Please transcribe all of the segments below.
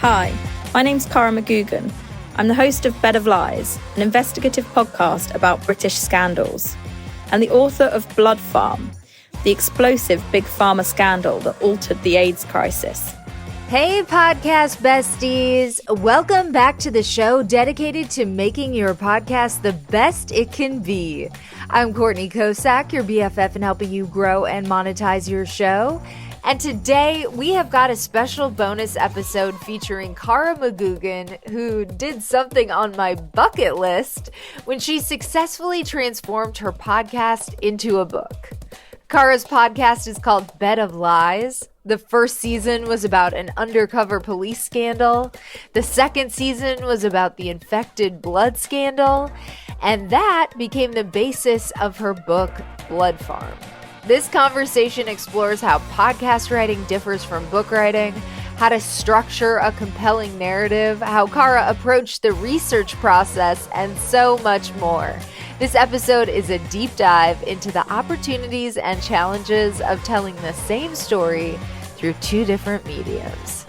Hi, my name's Cara McGoogan. I'm the host of Bed of Lies, an investigative podcast about British scandals, and the author of Blood Farm, the explosive big pharma scandal that altered the AIDS crisis. Hey, podcast besties! Welcome back to the show dedicated to making your podcast the best it can be. I'm Courtney Kosak, your BFF in helping you grow and monetize your show. And today we have got a special bonus episode featuring Cara McGoogan, who did something on my bucket list when she successfully transformed her podcast into a book. Cara's podcast is called Bed of Lies. The first season was about an undercover police scandal. The second season was about the infected blood scandal. And that became the basis of her book, Blood Farm. This conversation explores how podcast writing differs from book writing, how to structure a compelling narrative, how Cara approached the research process, and so much more. This episode is a deep dive into the opportunities and challenges of telling the same story through two different mediums.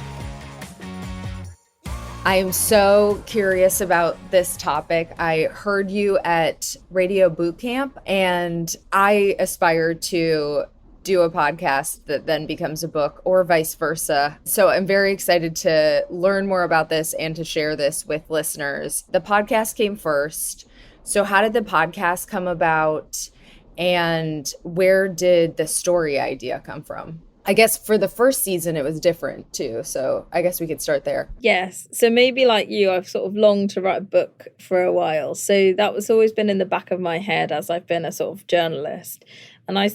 I am so curious about this topic. I heard you at Radio Boot Camp, and I aspire to do a podcast that then becomes a book or vice versa. So I'm very excited to learn more about this and to share this with listeners. The podcast came first. So how did the podcast come about, and where did the story idea come from? I guess for the first season, it was different too. So I guess we could start there. Yes. So maybe like you, I've sort of longed to write a book for a while. So that was always been in the back of my head as I've been a sort of journalist. And I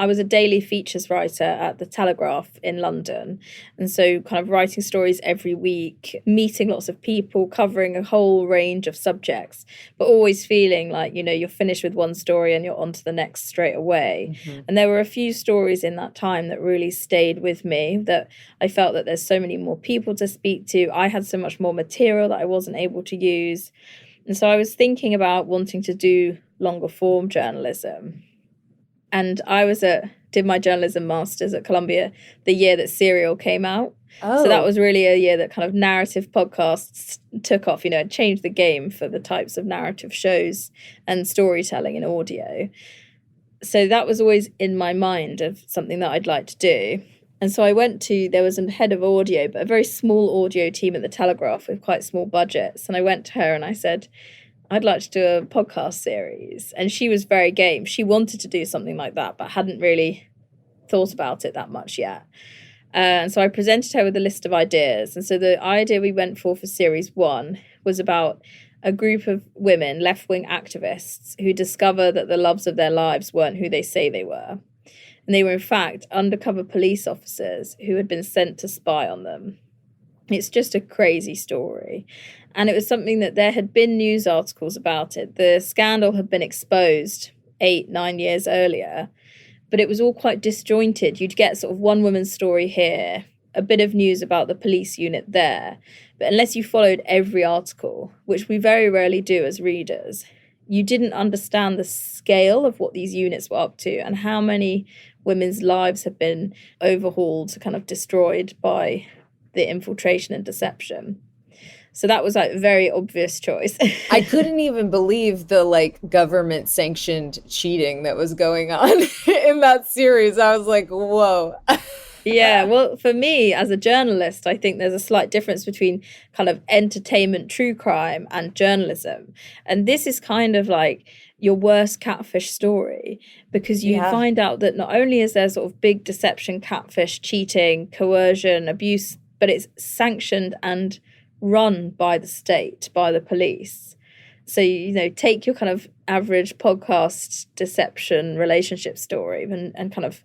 was a daily features writer at the Telegraph in London. And so kind of writing stories every week, meeting lots of people, covering a whole range of subjects, but always feeling like, you know, you're finished with one story and you're on to the next straight away. Mm-hmm. And there were a few stories in that time that really stayed with me, that I felt that there's so many more people to speak to. I had so much more material that I wasn't able to use. And so I was thinking about wanting to do longer form journalism. And I did my journalism masters at Columbia the year that Serial came out. Oh. So that was really a year that kind of narrative podcasts took off, you know, it changed the game for the types of narrative shows and storytelling in audio. So that was always in my mind of something that I'd like to do. And so there was a head of audio, but a very small audio team at the Telegraph with quite small budgets. And I went to her and I said, I'd like to do a podcast series. And she was very game. She wanted to do something like that, but hadn't really thought about it that much yet. And so I presented her with a list of ideas. And so the idea we went for series 1 was about a group of women, left-wing activists, who discover that the loves of their lives weren't who they say they were. And they were, in fact, undercover police officers who had been sent to spy on them. It's just a crazy story. And it was something that there had been news articles about it. The scandal had been exposed 8-9 years earlier, but it was all quite disjointed. You'd get sort of one woman's story here, a bit of news about the police unit there. But unless you followed every article, which we very rarely do as readers, you didn't understand the scale of what these units were up to and how many women's lives have been overhauled, kind of destroyed by the infiltration and deception. So that was like a very obvious choice. I couldn't even believe the government sanctioned cheating that was going on in that series. I was like, whoa. Yeah, well, for me as a journalist, I think there's a slight difference between kind of entertainment, true crime and journalism. And this is kind of like your worst catfish story, because you find out that not only is there sort of big deception, catfish, cheating, coercion, abuse, but it's sanctioned and run by the state, by the police. So, you know, take your kind of average podcast deception relationship story and kind of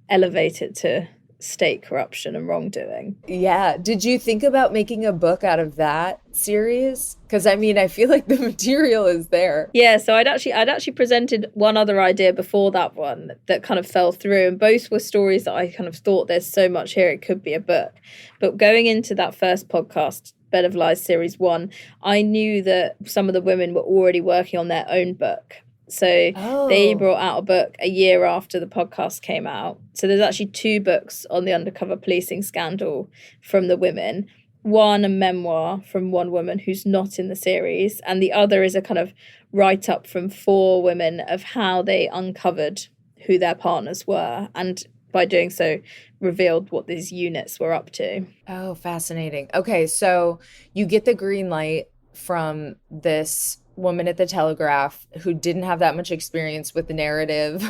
elevate it to state corruption and wrongdoing. Yeah. Did you think about making a book out of that series? Because I mean, I feel like the material is there. Yeah, so I'd actually presented one other idea before that one that kind of fell through, and both were stories that I kind of thought there's so much here it could be a book. But going into that first podcast, Bed of Lies series 1, I knew that some of the women were already working on their own book. So they brought out a book a year after the podcast came out. So there's actually 2 books on the undercover policing scandal from the women. one a memoir from one woman who's not in the series, and the other is a kind of write-up from 4 women of how they uncovered who their partners were, and by doing so revealed what these units were up to. Oh, fascinating. Okay, so you get the green light from this woman at the Telegraph who didn't have that much experience with the narrative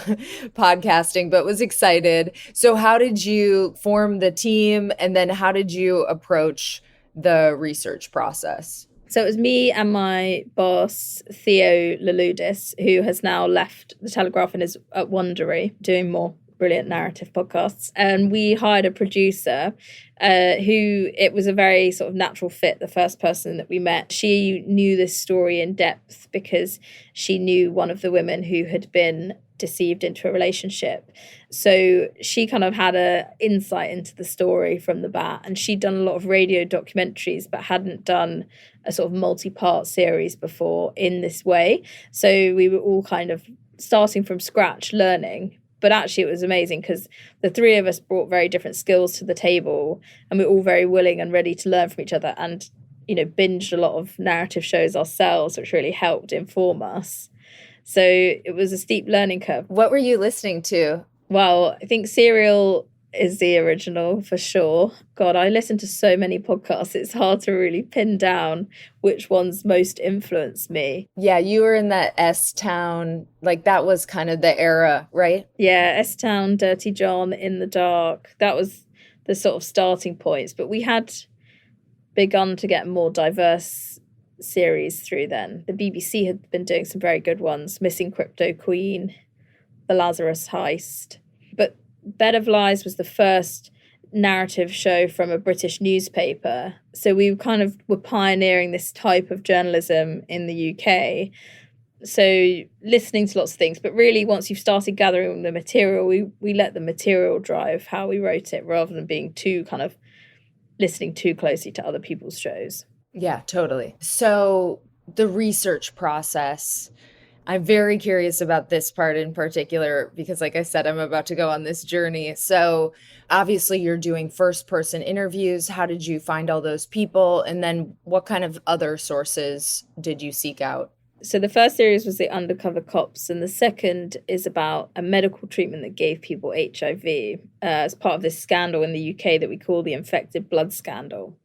podcasting, but was excited. So how did you form the team, and then how did you approach the research process? So it was me and my boss, Theo Laludis, who has now left the Telegraph and is at Wondery doing more brilliant narrative podcasts. And we hired a producer who, it was a very sort of natural fit, the first person that we met. She knew this story in depth because she knew one of the women who had been deceived into a relationship. So she kind of had a insight into the story from the bat, and she'd done a lot of radio documentaries but hadn't done a sort of multi-part series before in this way. So we were all kind of starting from scratch, learning. But actually it was amazing because the 3 of us brought very different skills to the table, and we're all very willing and ready to learn from each other, and, you know, binged a lot of narrative shows ourselves, which really helped inform us. So it was a steep learning curve. What were you listening to? Well, I think Serial is the original for sure. God, I listen to so many podcasts. It's hard to really pin down which ones most influenced me. Yeah, you were in that S-Town, like that was kind of the era, right? Yeah, S-Town, Dirty John, In the Dark. That was the sort of starting points. But we had begun to get more diverse series through then. The BBC had been doing some very good ones. Missing Crypto Queen, The Lazarus Heist. But Bed of Lies was the first narrative show from a British newspaper. So we kind of were pioneering this type of journalism in the UK. So listening to lots of things, but really once you've started gathering the material, we let the material drive how we wrote it rather than being too kind of listening too closely to other people's shows. Yeah, totally. So the research process, I'm very curious about this part in particular because, like I said, I'm about to go on this journey. So obviously you're doing first-person interviews. How did you find all those people? And then what kind of other sources did you seek out? So the first series was the Undercover Cops, and the second is about a medical treatment that gave people HIV as part of this scandal in the UK that we call the infected blood scandal.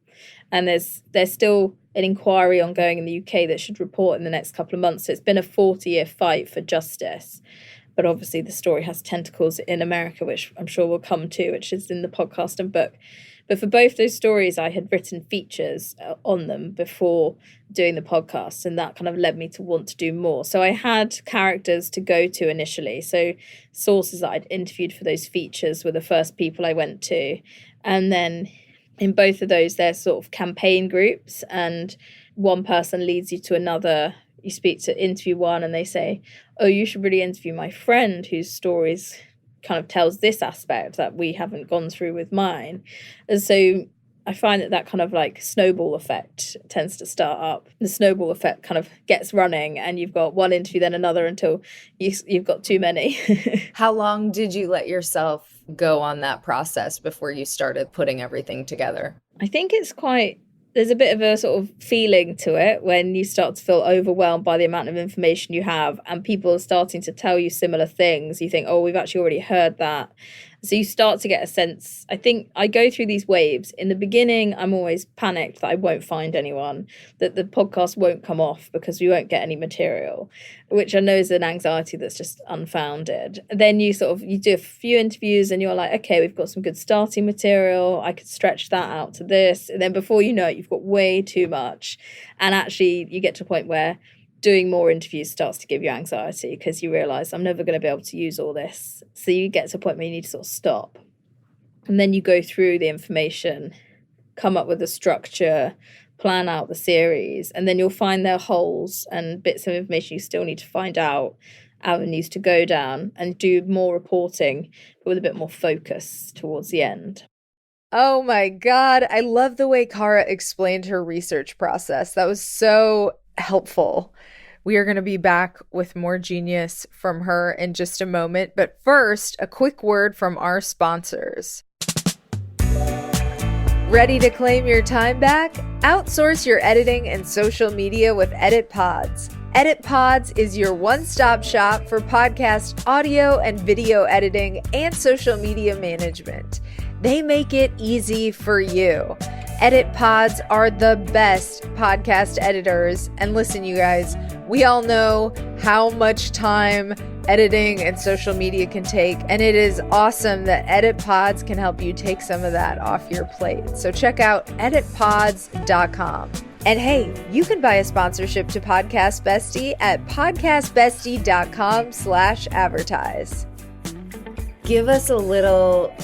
And there's still an inquiry ongoing in the UK that should report in the next couple of months. So it's been a 40-year fight for justice. But obviously the story has tentacles in America, which I'm sure we'll come to, which is in the podcast and book. But for both those stories, I had written features on them before doing the podcast, and that kind of led me to want to do more. So I had characters to go to initially. So sources that I'd interviewed for those features were the first people I went to. And then in both of those, they're sort of campaign groups, and one person leads you to another. You speak to interview one and they say, oh, you should really interview my friend whose stories kind of tells this aspect that we haven't gone through with mine. And so I find that kind of like snowball effect tends to start up. The snowball effect kind of gets running and you've got one interview, then another until you've got too many. How long did you let yourself go on that process before you started putting everything together? I think there's a bit of a sort of feeling to it when you start to feel overwhelmed by the amount of information you have and people are starting to tell you similar things. You think, oh, we've actually already heard that. So you start to get a sense. I think I go through these waves. In the beginning, I'm always panicked that I won't find anyone, that the podcast won't come off because we won't get any material, which I know is an anxiety that's just unfounded. Then you do a few interviews and you're like, okay, we've got some good starting material. I could stretch that out to this. And then before you know it, you've got way too much. And actually you get to a point where doing more interviews starts to give you anxiety because you realize I'm never going to be able to use all this. So you get to a point where you need to sort of stop. And then you go through the information, come up with a structure, plan out the series, and then you'll find there are holes and bits of information you still need to find out, avenues to go down, and do more reporting, but with a bit more focus towards the end. Oh my God. I love the way Cara explained her research process. That was so helpful. We are going to be back with more genius from her in just a moment. But first, a quick word from our sponsors. Ready to claim your time back? Outsource your editing and social media with Edit Pods. Edit Pods is your one-stop shop for podcast audio and video editing and social media management. They make it easy for you. Edit Pods are the best podcast editors. And listen, you guys, we all know how much time editing and social media can take, and it is awesome that Edit Pods can help you take some of that off your plate. So check out editpods.com. And hey, you can buy a sponsorship to Podcast Bestie at podcastbestie.com/advertise. Give us a little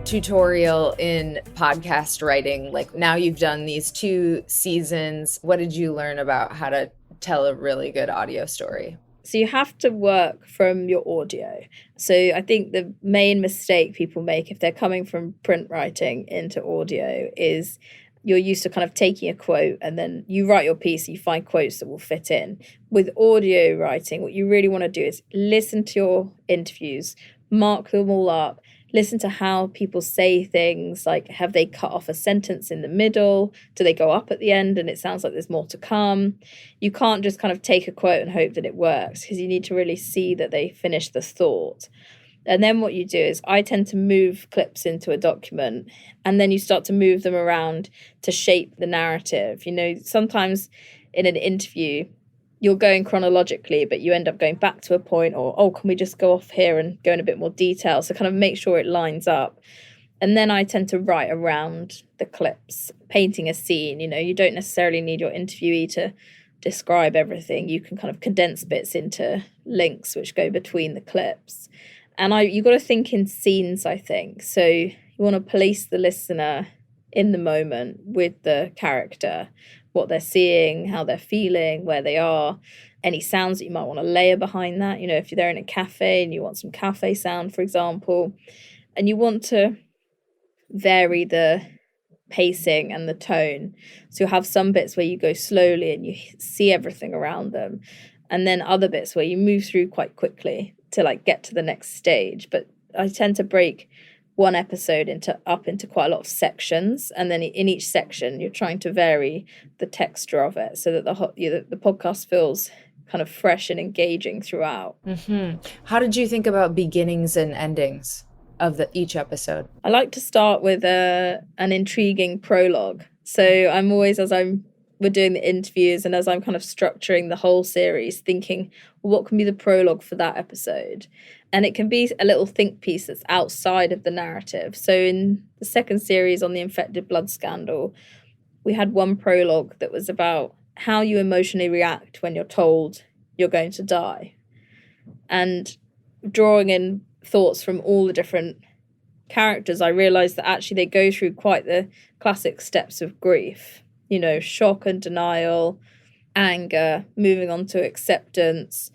tutorial in podcast writing. Like, now you've done these 2 seasons. What did you learn about how to tell a really good audio story? So you have to work from your audio. So I think the main mistake people make if they're coming from print writing into audio is you're used to kind of taking a quote and then you write your piece, you find quotes that will fit in. With audio writing, what you really want to do is listen to your interviews, mark them all up, listen to how people say things, like have they cut off a sentence in the middle? Do they go up at the end and it sounds like there's more to come? You can't just kind of take a quote and hope that it works, because you need to really see that they finish the thought. And then what you do is I tend to move clips into a document, and then you start to move them around to shape the narrative. You know, sometimes in an interview, you're going chronologically, but you end up going back to a point, or, oh, can we just go off here and go in a bit more detail? So kind of make sure it lines up. And then I tend to write around the clips, painting a scene. You know, you don't necessarily need your interviewee to describe everything. You can kind of condense bits into links which go between the clips. And you've got to think in scenes, I think. So you want to place the listener in the moment with the character, what they're seeing, how they're feeling, where they are, any sounds that you might want to layer behind that. You know, if you're there in a cafe and you want some cafe sound, for example, and you want to vary the pacing and the tone. So you'll have some bits where you go slowly and you see everything around them, and then other bits where you move through quite quickly to like get to the next stage. But I tend to break one episode into quite a lot of sections, and then in each section you're trying to vary the texture of it so that the podcast feels kind of fresh and engaging throughout. Mm-hmm. How did you think about beginnings and endings of each episode? I like to start with an intriguing prologue. So I'm always, we're doing the interviews and as I'm kind of structuring the whole series, thinking, well, what can be the prologue for that episode? And it can be a little think piece that's outside of the narrative. So in the second series on the infected blood scandal, we had one prologue that was about how you emotionally react when you're told you're going to die. And drawing in thoughts from all the different characters, I realised that actually they go through quite the classic steps of grief. You know, shock and denial, anger, moving on to acceptance.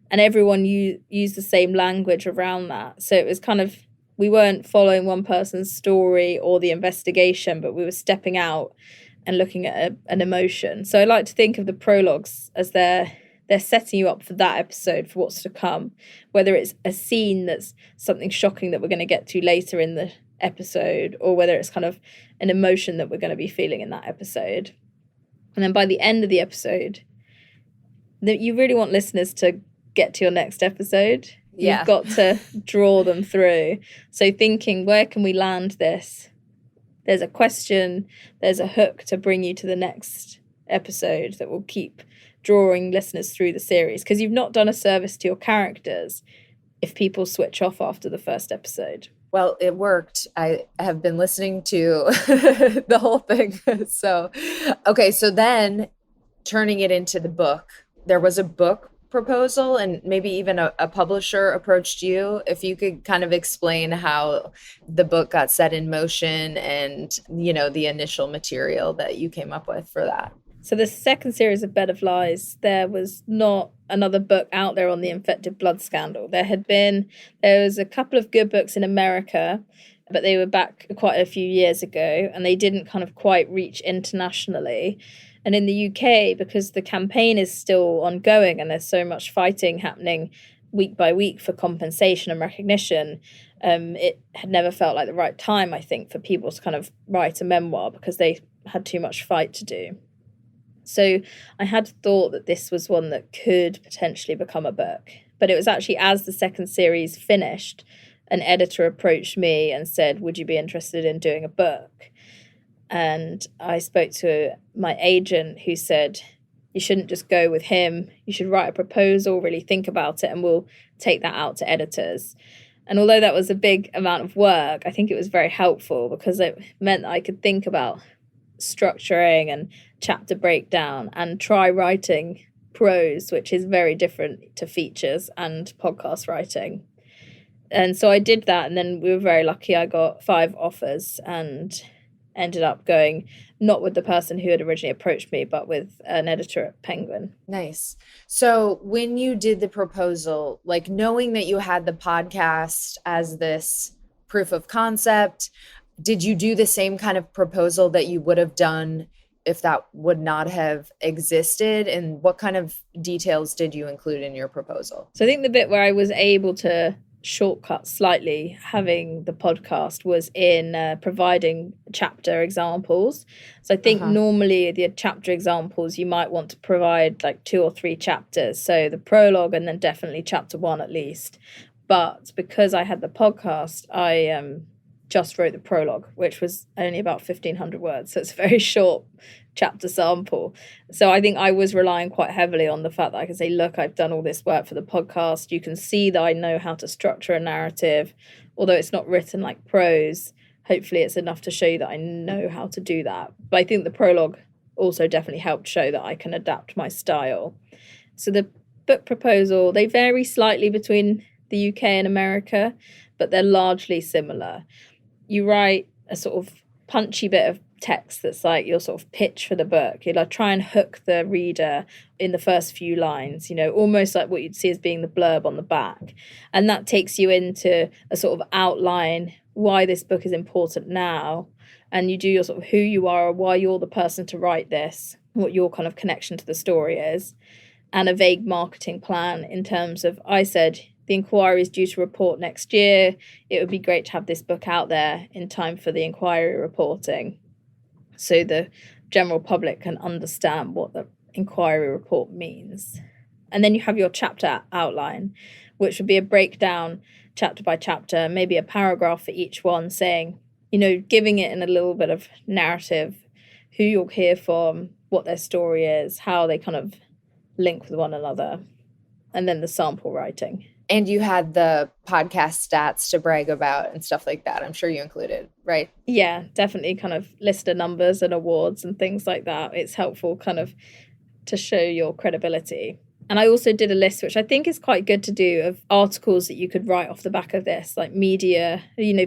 And everyone used the same language around that. So it was kind of, we weren't following one person's story or the investigation, but we were stepping out and looking at an emotion. So I like to think of the prologues as they're setting you up for that episode, for what's to come, whether it's a scene that's something shocking that we're going to get to later in the episode, or whether it's kind of an emotion that we're going to be feeling in that episode. And then by the end of the episode, you really want listeners to get to your next episode. Yeah. You've got to draw them through. So thinking, where can we land this? There's a question, there's a hook to bring you to the next episode that will keep drawing listeners through the series, because you've not done a service to your characters if people switch off after the first episode. Well, it worked. I have been listening to the whole thing. So then turning it into the book, there was a book proposal, and maybe even a publisher approached you. If you could kind of explain how the book got set in motion and, you know, the initial material that you came up with for that. So the second series of Bed of Lies, there was not another book out there on the infected blood scandal. There was a couple of good books in America, but they were back quite a few years ago, and they didn't kind of quite reach internationally. And in the UK, because the campaign is still ongoing and there's so much fighting happening week by week for compensation and recognition, It had never felt like the right time, I think, for people to kind of write a memoir because they had too much fight to do. So I had thought that this was one that could potentially become a book. But it was actually as the second series finished, an editor approached me and said, would you be interested in doing a book? And I spoke to my agent, who said, you shouldn't just go with him. You should write a proposal, really think about it, and we'll take that out to editors. And although that was a big amount of work, I think it was very helpful because it meant that I could think about structuring and chapter breakdown and try writing prose, which is very different to features and podcast writing. And so I did that, and then we were very lucky. I got 5 offers and ended up going not with the person who had originally approached me, but with an editor at Penguin. Nice. So when you did the proposal, like knowing that you had the podcast as this proof of concept, did you do the same kind of proposal that you would have done if that would not have existed? And what kind of details did you include in your proposal? So I think the bit where I was able to shortcut slightly having the podcast was in providing chapter examples. So I think normally the chapter examples, you might want to provide like 2 or 3 chapters. So the prologue and then definitely chapter 1 at least. But because I had the podcast, I just wrote the prologue, which was only about 1,500 words. So it's a very short chapter sample. So I think I was relying quite heavily on the fact that I could say, look, I've done all this work for the podcast. You can see that I know how to structure a narrative, although it's not written like prose. Hopefully it's enough to show you that I know how to do that. But I think the prologue also definitely helped show that I can adapt my style. So the book proposal, they vary slightly between the UK and America, but they're largely similar. You write a sort of punchy bit of text that's like your sort of pitch for the book. You'll try and hook the reader in the first few lines, almost like what you'd see as being the blurb on the back. And that takes you into a sort of outline, why this book is important now. And you do your sort of who you are, or why you're the person to write this, what your kind of connection to the story is, and a vague marketing plan in terms of, I said, the inquiry is due to report next year. It would be great to have this book out there in time for the inquiry reporting, so the general public can understand what the inquiry report means. And then you have your chapter outline, which would be a breakdown chapter by chapter, maybe a paragraph for each one saying, giving it in a little bit of narrative, who you'll hear from, what their story is, how they kind of link with one another, and then the sample writing. And you had the podcast stats to brag about and stuff like that. I'm sure you included, right? Yeah, definitely kind of list of numbers and awards and things like that. It's helpful kind of to show your credibility. And I also did a list, which I think is quite good to do, of articles that you could write off the back of this, like media,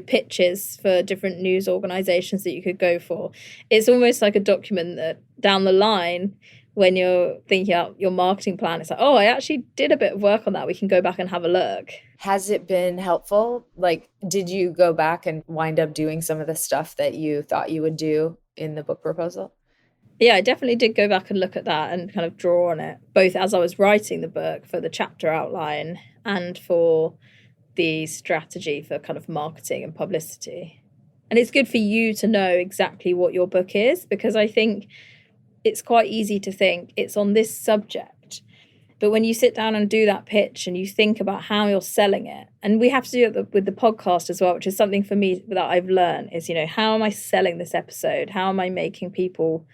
pitches for different news organizations that you could go for. It's almost like a document that down the line, when you're thinking out your marketing plan, it's like, oh, I actually did a bit of work on that. We can go back and have a look. Has it been helpful? Like, did you go back and wind up doing some of the stuff that you thought you would do in the book proposal? Yeah, I definitely did go back and look at that and kind of draw on it, both as I was writing the book for the chapter outline and for the strategy for kind of marketing and publicity. And it's good for you to know exactly what your book is, because I think it's quite easy to think it's on this subject. But when you sit down and do that pitch and you think about how you're selling it, and we have to do it with the podcast as well, which is something for me that I've learned is, how am I selling this episode? How am I making people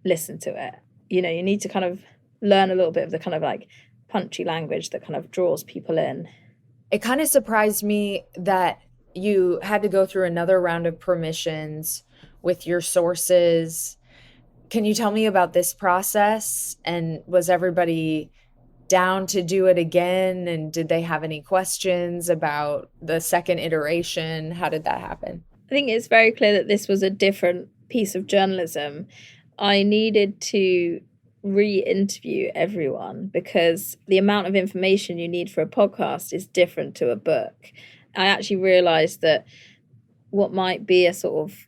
listen to it? You need to kind of learn a little bit of the kind of like punchy language that kind of draws people in. It kind of surprised me that you had to go through another round of permissions with your sources. Can you tell me about this process? And was everybody down to do it again? And did they have any questions about the second iteration? How did that happen? I think it's very clear that this was a different piece of journalism. I needed to re-interview everyone because the amount of information you need for a podcast is different to a book. I actually realized that what might be a sort of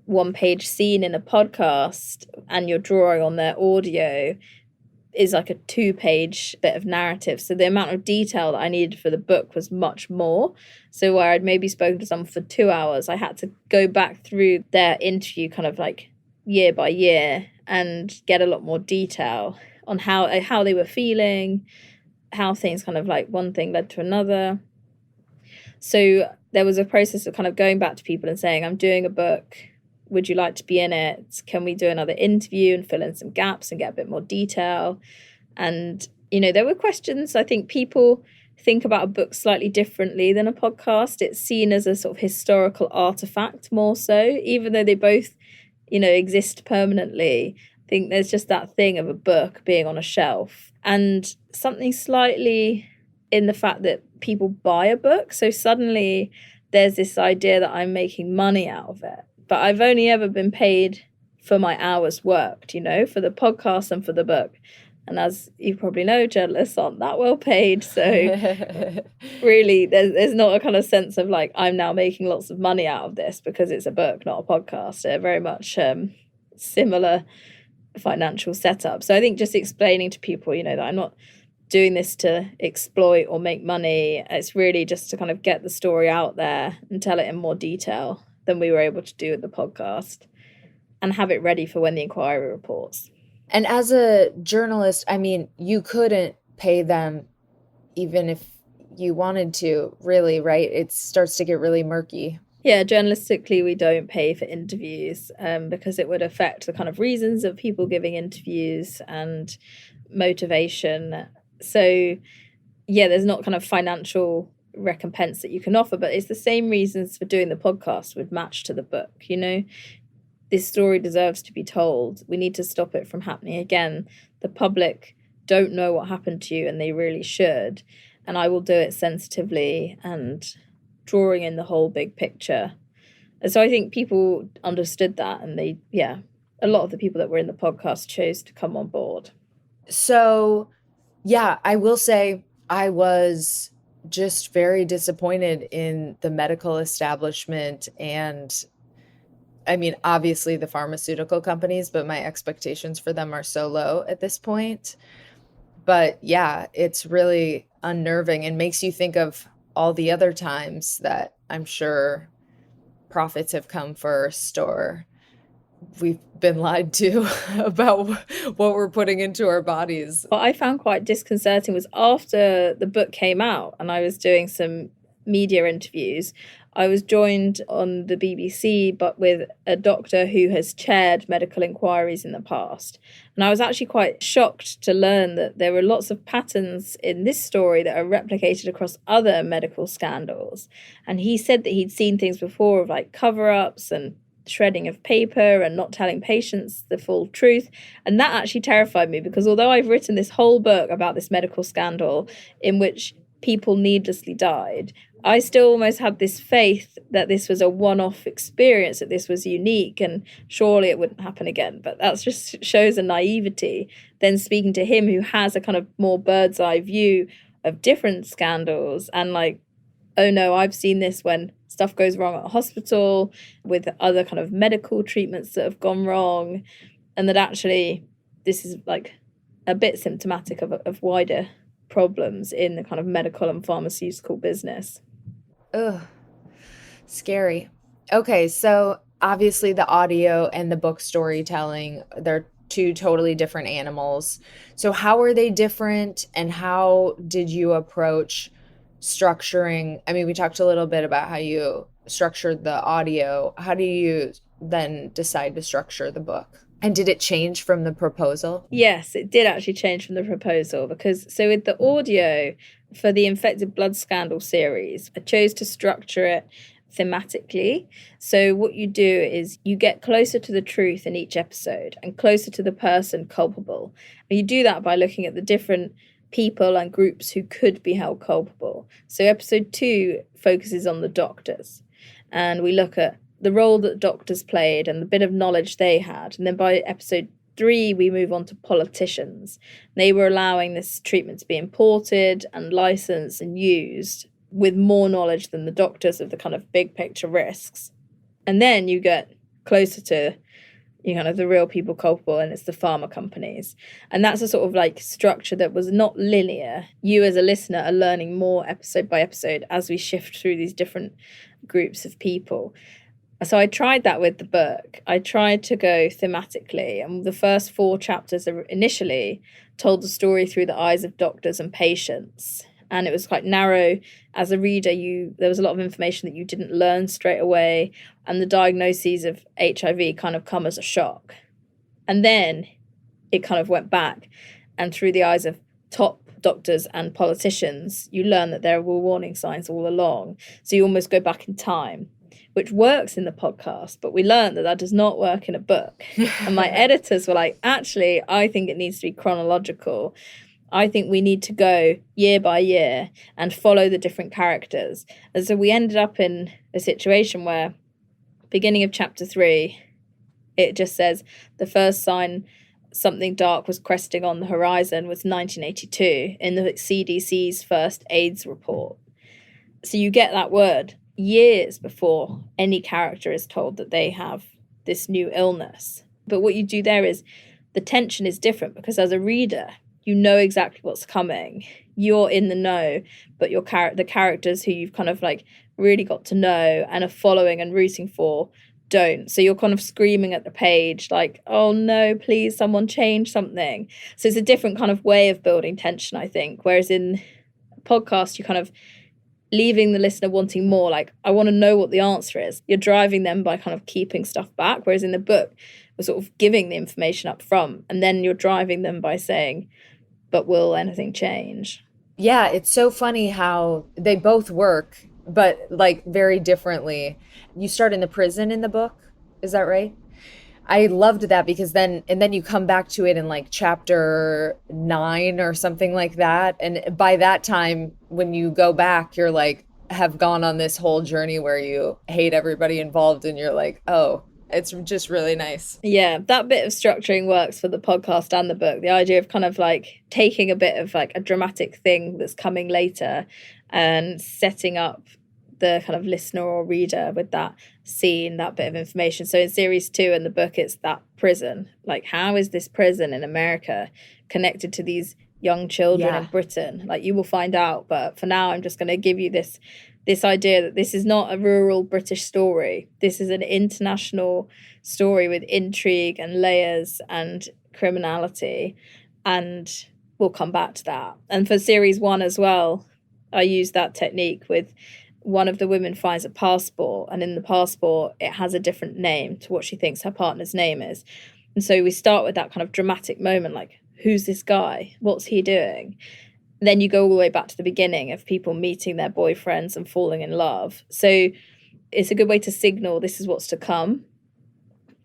one-page scene in a podcast and you're drawing on their audio is like a 2-page bit of narrative. So the amount of detail that I needed for the book was much more. So where I'd maybe spoken to someone for 2 hours, I had to go back through their interview kind of like year by year and get a lot more detail on how they were feeling, how things kind of like one thing led to another. So there was a process of kind of going back to people and saying, I'm doing a book. Would you like to be in it? Can we do another interview and fill in some gaps and get a bit more detail? And, there were questions. I think people think about a book slightly differently than a podcast. It's seen as a sort of historical artifact more so, even though they both, exist permanently. I think there's just that thing of a book being on a shelf and something slightly in the fact that people buy a book. So suddenly there's this idea that I'm making money out of it. But I've only ever been paid for my hours worked, for the podcast and for the book. And as you probably know, journalists aren't that well paid. So really, there's not a kind of sense of like, I'm now making lots of money out of this because it's a book, not a podcast. They're very much similar financial setup. So I think just explaining to people, that I'm not doing this to exploit or make money. It's really just to kind of get the story out there and tell it in more detail than we were able to do with the podcast and have it ready for when the inquiry reports. And as a journalist, I mean, you couldn't pay them even if you wanted to, really, right? It starts to get really murky. Yeah, journalistically, we don't pay for interviews because it would affect the kind of reasons of people giving interviews and motivation. So, yeah, there's not kind of financial recompense that you can offer, but it's the same reasons for doing the podcast would match to the book. This story deserves to be told. We need to stop it from happening again. The public don't know what happened to you and they really should, and I will do it sensitively and drawing in the whole big picture. And so I think people understood that, and a lot of the people that were in the podcast chose to come on board. So yeah, I will say I was just very disappointed in the medical establishment and, I mean, obviously the pharmaceutical companies, but my expectations for them are so low at this point. But yeah, it's really unnerving and makes you think of all the other times that I'm sure profits have come first or we've been lied to about what we're putting into our bodies. What I found quite disconcerting was after the book came out and I was doing some media interviews, I was joined on the BBC, but with a doctor who has chaired medical inquiries in the past. And I was actually quite shocked to learn that there were lots of patterns in this story that are replicated across other medical scandals. And he said that he'd seen things before of like cover-ups and shredding of paper and not telling patients the full truth. And that actually terrified me because although I've written this whole book about this medical scandal in which people needlessly died, I still almost had this faith that this was a one-off experience, that this was unique and surely it wouldn't happen again. But that just shows a naivety. Then speaking to him who has a kind of more bird's eye view of different scandals and like, oh no, I've seen this when stuff goes wrong at a hospital with other kind of medical treatments that have gone wrong, and that actually this is like a bit symptomatic of wider problems in the kind of medical and pharmaceutical business. Ugh, scary. Okay, so obviously the audio and the book storytelling, they're two totally different animals. So how are they different and how did you approach structuring? I mean, we talked a little bit about how you structured the audio. How do you then decide to structure the book? And did it change from the proposal? Yes, it did actually change from the proposal because so with the audio for the Infected Blood Scandal series, I chose to structure it thematically. So what you do is you get closer to the truth in each episode and closer to the person culpable. And you do that by looking at the different people and groups who could be held culpable. So episode 2 focuses on the doctors, and we look at the role that doctors played and the bit of knowledge they had. And then by episode 3, we move on to politicians. They were allowing this treatment to be imported and licensed and used with more knowledge than the doctors of the kind of big picture risks. And then you get closer to you kind of the real people culpable, and it's the pharma companies. And that's a sort of like structure that was not linear. You as a listener are learning more episode by episode as we shift through these different groups of people. So I tried that with the book. I tried to go thematically, and the first 4 chapters initially told the story through the eyes of doctors and patients. And it was quite narrow. As a reader, there was a lot of information that you didn't learn straight away, and the diagnoses of HIV kind of come as a shock. And then it kind of went back, and through the eyes of top doctors and politicians, you learn that there were warning signs all along. So you almost go back in time, which works in the podcast, but we learned that does not work in a book. And my editors were like, actually, I think it needs to be chronological. I think we need to go year by year and follow the different characters. And so we ended up in a situation where, beginning of chapter 3, it just says the first sign something dark was cresting on the horizon was 1982 in the CDC's first AIDS report. So you get that word years before any character is told that they have this new illness. But what you do there is the tension is different, because as a reader, you know exactly what's coming. You're in the know, but the characters who you've kind of like really got to know and are following and rooting for don't. So you're kind of screaming at the page like, oh no, please someone change something. So it's a different kind of way of building tension, I think. Whereas in a podcast, you kind of leaving the listener wanting more, like, I want to know what the answer is. You're driving them by kind of keeping stuff back. Whereas in the book, we're sort of giving the information up front, and then you're driving them by saying, but will anything change? Yeah, it's so funny how they both work, but like very differently. You start in the prison in the book, is that right? I loved that, because then you come back to it in like chapter 9 or something like that. And by that time, when you go back, you're like, have gone on this whole journey where you hate everybody involved, and you're like, oh, it's just really nice. Yeah, that bit of structuring works for the podcast and the book. The idea of kind of like taking a bit of like a dramatic thing that's coming later and setting up the kind of listener or reader with that scene, that bit of information. So in series 2 in the book, it's that prison. Like, how is this prison in America connected to these young children in Britain? Like, you will find out. But for now, I'm just going to give you this idea that this is not a rural British story. This is an international story with intrigue and layers and criminality. And we'll come back to that. And for series 1 as well, I used that technique with one of the women finds a passport, and in the passport, it has a different name to what she thinks her partner's name is. And so we start with that kind of dramatic moment, like, who's this guy? What's he doing? Then you go all the way back to the beginning of people meeting their boyfriends and falling in love. So it's a good way to signal this is what's to come.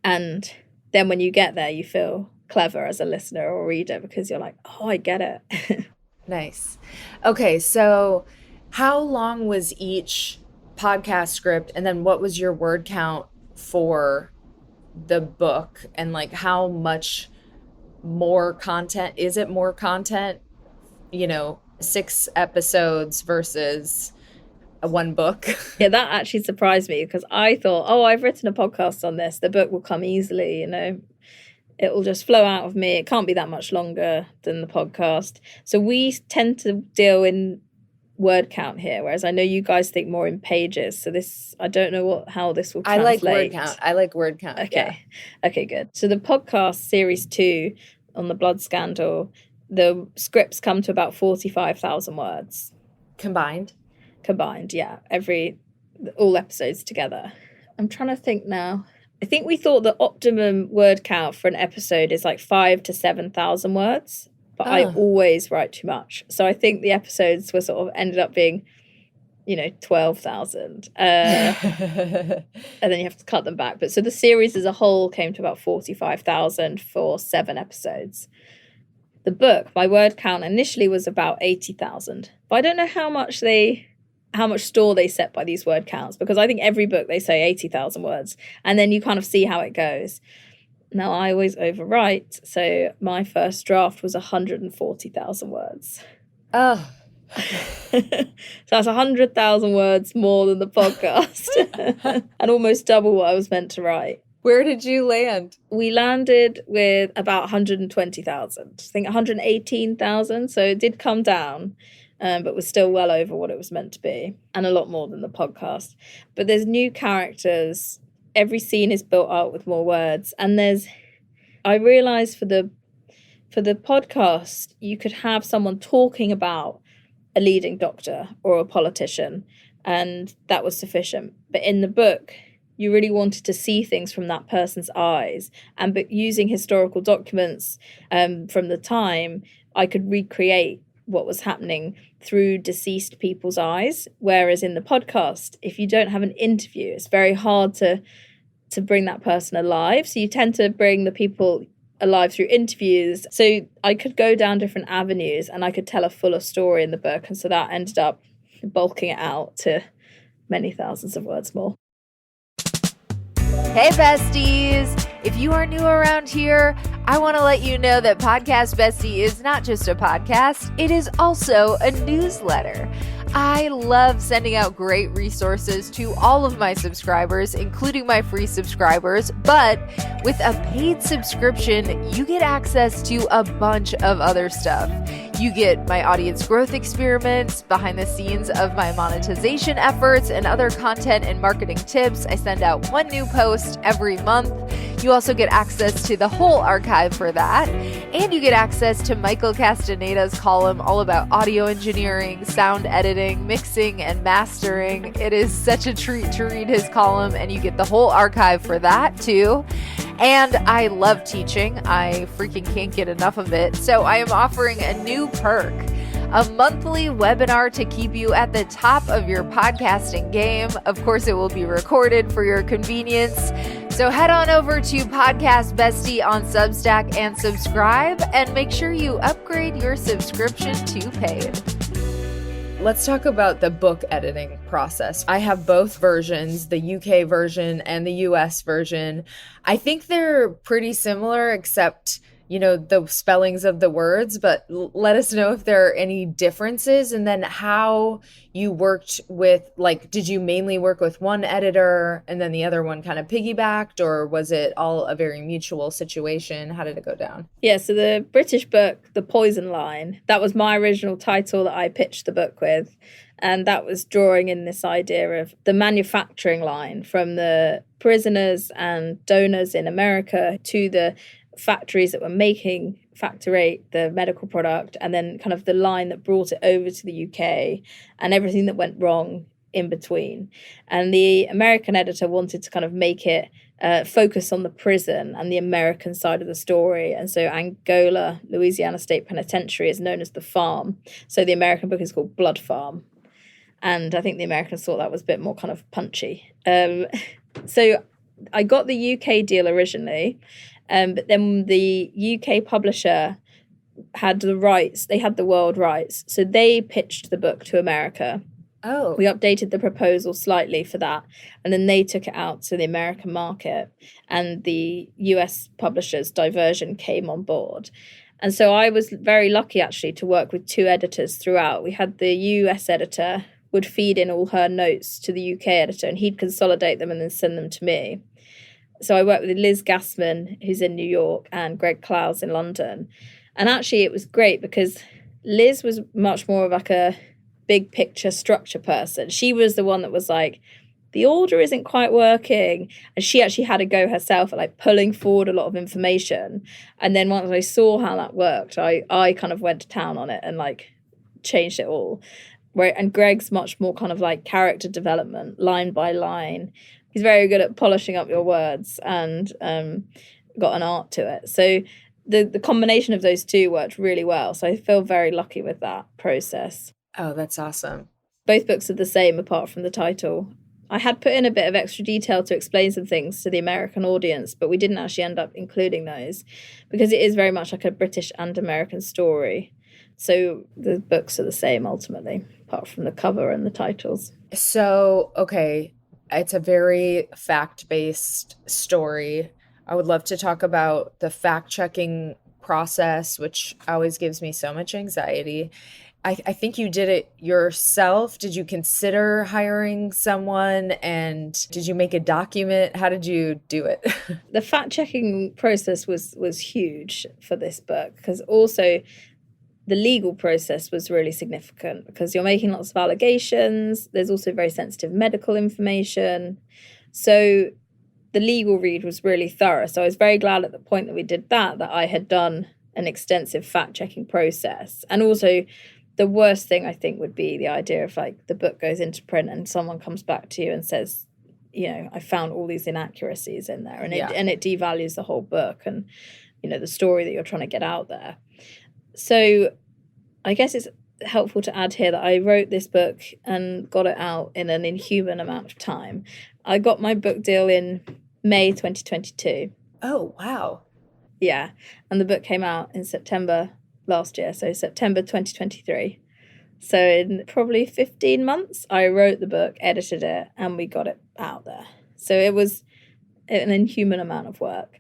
And then when you get there, you feel clever as a listener or reader, because you're like, oh, I get it. Nice. Okay, so how long was each podcast script, and then what was your word count for the book, and like how much more content? Is it more content, 6 episodes versus one book? Yeah, that actually surprised me, because I thought, oh, I've written a podcast on this. The book will come easily, it will just flow out of me. It can't be that much longer than the podcast. So we tend to deal in word count here, whereas I know you guys think more in pages. So I don't know how this will translate. I like word count. Okay. Yeah. Okay, good. So the podcast series 2 on the blood scandal, the scripts come to about 45,000 words. Combined, yeah. All episodes together. I'm trying to think now. I think we thought the optimum word count for an episode is like 5,000 to 7,000 words. But I always write too much. So I think the episodes were sort of ended up being, 12,000. And then you have to cut them back. But so the series as a whole came to about 45,000 for 7 episodes. The book, my word count initially was about 80,000. But I don't know how much store they set by these word counts, because I think every book they say 80,000 words. And then you kind of see how it goes. Now, I always overwrite, so my first draft was 140,000 words. Oh. So that's 100,000 words more than the podcast, and almost double what I was meant to write. Where did you land? We landed with about 120,000, I think 118,000. So it did come down, but was still well over what it was meant to be, and a lot more than the podcast. But there's new characters. Every scene is built out with more words. And I realized for the podcast, you could have someone talking about a leading doctor or a politician, and that was sufficient. But in the book, you really wanted to see things from that person's eyes. But using historical documents from the time, I could recreate what was happening through deceased people's eyes. Whereas in the podcast, if you don't have an interview, it's very hard to bring that person alive. So you tend to bring the people alive through interviews. So I could go down different avenues and I could tell a fuller story in the book. And so that ended up bulking it out to many thousands of words more. Hey besties! If you are new around here, I want to let you know that Podcast Bestie is not just a podcast, it is also a newsletter. I love sending out great resources to all of my subscribers, including my free subscribers, but with a paid subscription, you get access to a bunch of other stuff. You get my audience growth experiments, behind the scenes of my monetization efforts, and other content and marketing tips. I send out one new post every month. You also get access to the whole archive for that. And you get access to Michael Castaneda's column all about audio engineering, sound editing, mixing, and mastering. It is such a treat to read his column, and you get the whole archive for that too. And I love teaching. I freaking can't get enough of it. So I am offering a new perk, a monthly webinar to keep you at the top of your podcasting game. Of course, it will be recorded for your convenience. So head on over to Podcast Bestie on Substack and subscribe, and make sure you upgrade your subscription to paid. Let's talk about the book editing process. I have both versions, the UK version and the US version. I think they're pretty similar, except, the spellings of the words, but let us know if there are any differences, and then how you worked with, did you mainly work with one editor and then the other one kind of piggybacked, or was it all a very mutual situation? How did it go down? Yeah, so the British book, The Poison Line, that was my original title that I pitched the book with. And that was drawing in this idea of the manufacturing line from the prisoners and donors in America to the factories that were making Factor 8, the medical product, and then kind of the line that brought it over to the UK and everything that went wrong in between. And the American editor wanted to kind of make it focus on the prison and the American side of the story. And so Angola, Louisiana State Penitentiary is known as the farm. So the American book is called Blood Farm. And I think the Americans thought that was a bit more kind of punchy. So I got the UK deal originally. But then the UK publisher had the rights. They had the world rights. So they pitched the book to America. Oh. We updated the proposal slightly for that. And then they took it out to the American market. And the US publishers, Diversion, came on board. And so I was very lucky, actually, to work with two editors throughout. We had the US editor would feed in all her notes to the UK editor, and he'd consolidate them and then send them to me. So I worked with Liz Gassman, who's in New York, and Greg Clowes in London. And actually it was great because Liz was much more of like a big picture structure person. She was the one that was like, the order isn't quite working. And she actually had to go herself at like pulling forward a lot of information. And then once I saw how that worked, I kind of went to town on it and like changed it all. And Greg's much more kind of like character development, line by line. He's very good at polishing up your words and got an art to it. So the combination of those two worked really well. So I feel very lucky with that process. Oh, that's awesome. Both books are the same apart from the title. I had put in a bit of extra detail to explain some things to the American audience, but we didn't actually end up including those because it is very much like a British and American story. So the books are the same ultimately, apart from the cover and the titles. So, okay. It's a very fact-based story. I would love to talk about the fact-checking process, which always gives me so much anxiety. I think you did it yourself. Did you consider hiring someone, and did you make a document? How did you do it? The fact-checking process was huge for this book, because also the legal process was really significant, because you're making lots of allegations. There's also very sensitive medical information. So the legal read was really thorough. So I was very glad at the point that we did that I had done an extensive fact-checking process. And also, the worst thing I think would be the idea of like the book goes into print and someone comes back to you and says, you know, I found all these inaccuracies in there, and it devalues the whole book and, you know, the story that you're trying to get out there. So I guess it's helpful to add here that I wrote this book and got it out in an inhuman amount of time. I got my book deal in May 2022. Oh, wow. Yeah. And the book came out in September last year, so September 2023. So in probably 15 months, I wrote the book, edited it, and we got it out there. So it was an inhuman amount of work.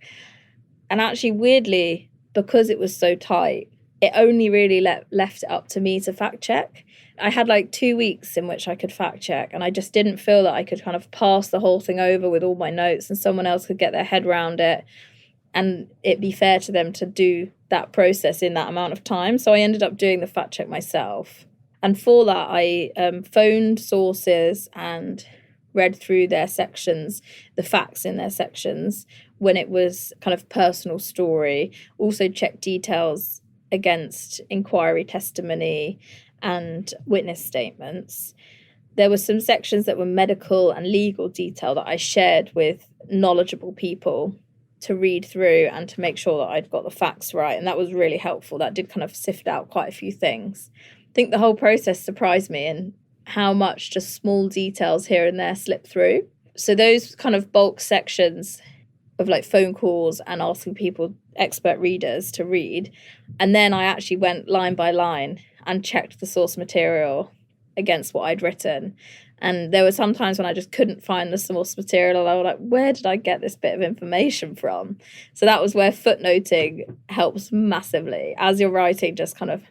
And actually, weirdly, because it was so tight, it only really left it up to me to fact check. I had like 2 weeks in which I could fact check, and I just didn't feel that I could kind of pass the whole thing over with all my notes and someone else could get their head around it and it be fair to them to do that process in that amount of time. So I ended up doing the fact check myself. And for that, I phoned sources and read through their sections, the facts in their sections, when it was kind of personal story. Also checked details against inquiry testimony and witness statements. There were some sections that were medical and legal detail that I shared with knowledgeable people to read through and to make sure that I'd got the facts right. And that was really helpful. That did kind of sift out quite a few things. I think the whole process surprised me in how much just small details here and there slip through. So those kind of bulk sections of like phone calls and asking people, expert readers, to read. And then I actually went line by line and checked the source material against what I'd written. And there were some times when I just couldn't find the source material, and I was like, where did I get this bit of information from? So that was where footnoting helps massively. As you're writing, just kind of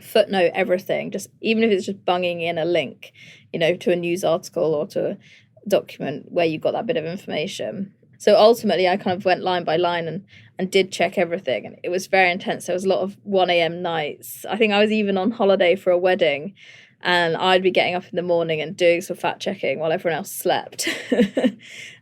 footnote everything, just even if it's just bunging in a link, you know, to a news article or to a document where you got that bit of information. So ultimately, I kind of went line by line and did check everything. And it was very intense. There was a lot of 1 a.m. nights. I think I was even on holiday for a wedding, and I'd be getting up in the morning and doing some fact checking while everyone else slept. It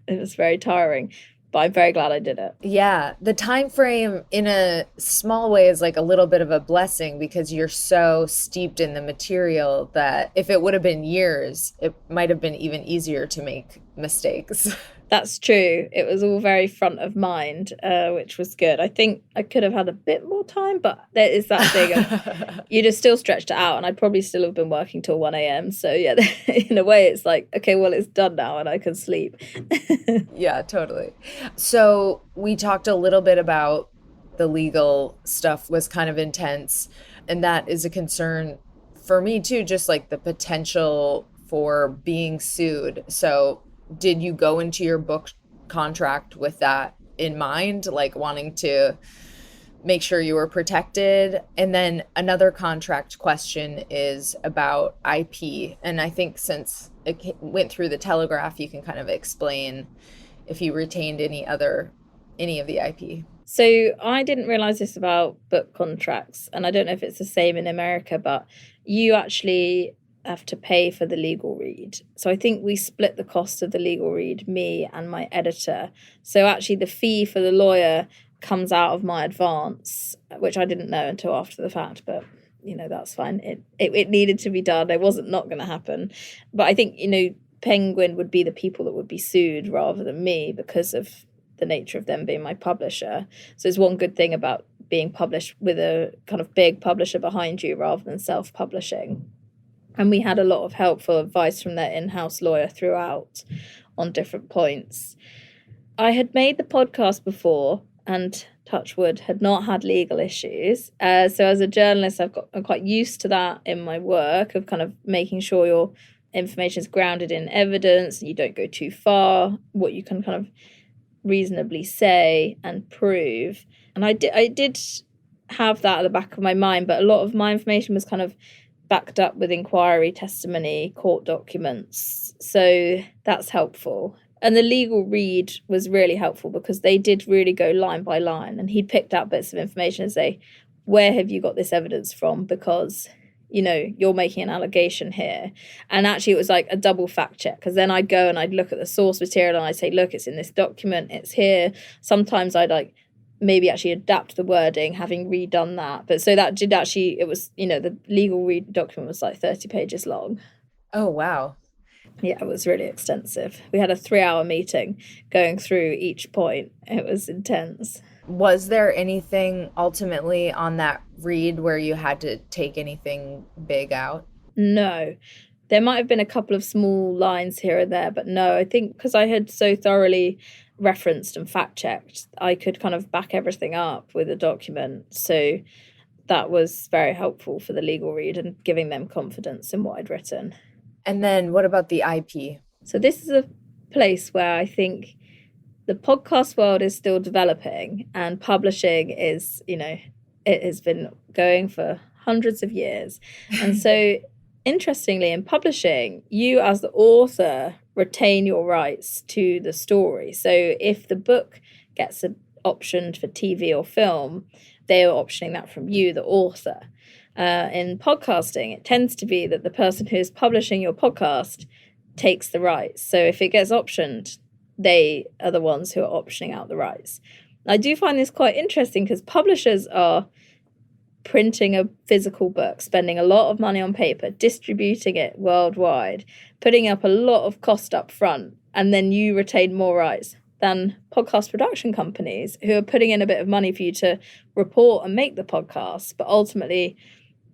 was very tiring, but I'm very glad I did it. Yeah, the time frame in a small way is like a little bit of a blessing, because you're so steeped in the material that if it would have been years, it might have been even easier to make mistakes. That's true. It was all very front of mind, which was good. I think I could have had a bit more time, but there is that thing of you'd have still stretched it out, and I'd probably still have been working till 1 a.m. So yeah, in a way, it's like, okay, well, it's done now and I can sleep. Yeah, totally. So we talked a little bit about the legal stuff was kind of intense, and that is a concern for me too, just like the potential for being sued. So did you go into your book contract with that in mind, like wanting to make sure you were protected? And then another contract question is about IP. And I think since it went through the Telegraph, you can kind of explain if you retained any of the IP. So I didn't realize this about book contracts, and I don't know if it's the same in America, but you actually have to pay for the legal read. So I think we split the cost of the legal read, me and my editor. So actually the fee for the lawyer comes out of my advance, which I didn't know until after the fact, but you know, that's fine. It needed to be done. It wasn't not going to happen. But I think, you know, Penguin would be the people that would be sued rather than me because of the nature of them being my publisher. So it's one good thing about being published with a kind of big publisher behind you rather than self-publishing. And we had a lot of helpful advice from their in-house lawyer throughout on different points. I had made the podcast before and, touch wood, had not had legal issues. So as a journalist, I'm quite used to that in my work of kind of making sure your information is grounded in evidence and you don't go too far, what you can kind of reasonably say and prove. And I did have that at the back of my mind, but a lot of my information was kind of backed up with inquiry testimony, court documents. So that's helpful. And the legal read was really helpful because they did really go line by line, and he'd picked out bits of information and say, where have you got this evidence from? Because, you know, you're making an allegation here. And actually it was like a double fact check, because then I'd go and I'd look at the source material and I'd say, look, it's in this document, it's here. Sometimes I'd like maybe actually adapt the wording, having redone that. But so that did actually, it was, you know, the legal read document was like 30 pages long. Oh, wow. Yeah, it was really extensive. We had a 3-hour meeting going through each point. It was intense. Was there anything ultimately on that read where you had to take anything big out? No. There might have been a couple of small lines here and there, but no, I think because I had so thoroughly referenced and fact-checked, I could kind of back everything up with a document. So that was very helpful for the legal read and giving them confidence in what I'd written. And then what about the IP? So this is a place where I think the podcast world is still developing, and publishing is, you know, it has been going for hundreds of years. And so interestingly, in publishing, you as the author retain your rights to the story. So if the book gets optioned for TV or film, they are optioning that from you, the author. In podcasting, it tends to be that the person who is publishing your podcast takes the rights. So if it gets optioned, they are the ones who are optioning out the rights. I do find this quite interesting because publishers are printing a physical book, spending a lot of money on paper, distributing it worldwide, putting up a lot of cost up front, and then you retain more rights than podcast production companies who are putting in a bit of money for you to report and make the podcast, but ultimately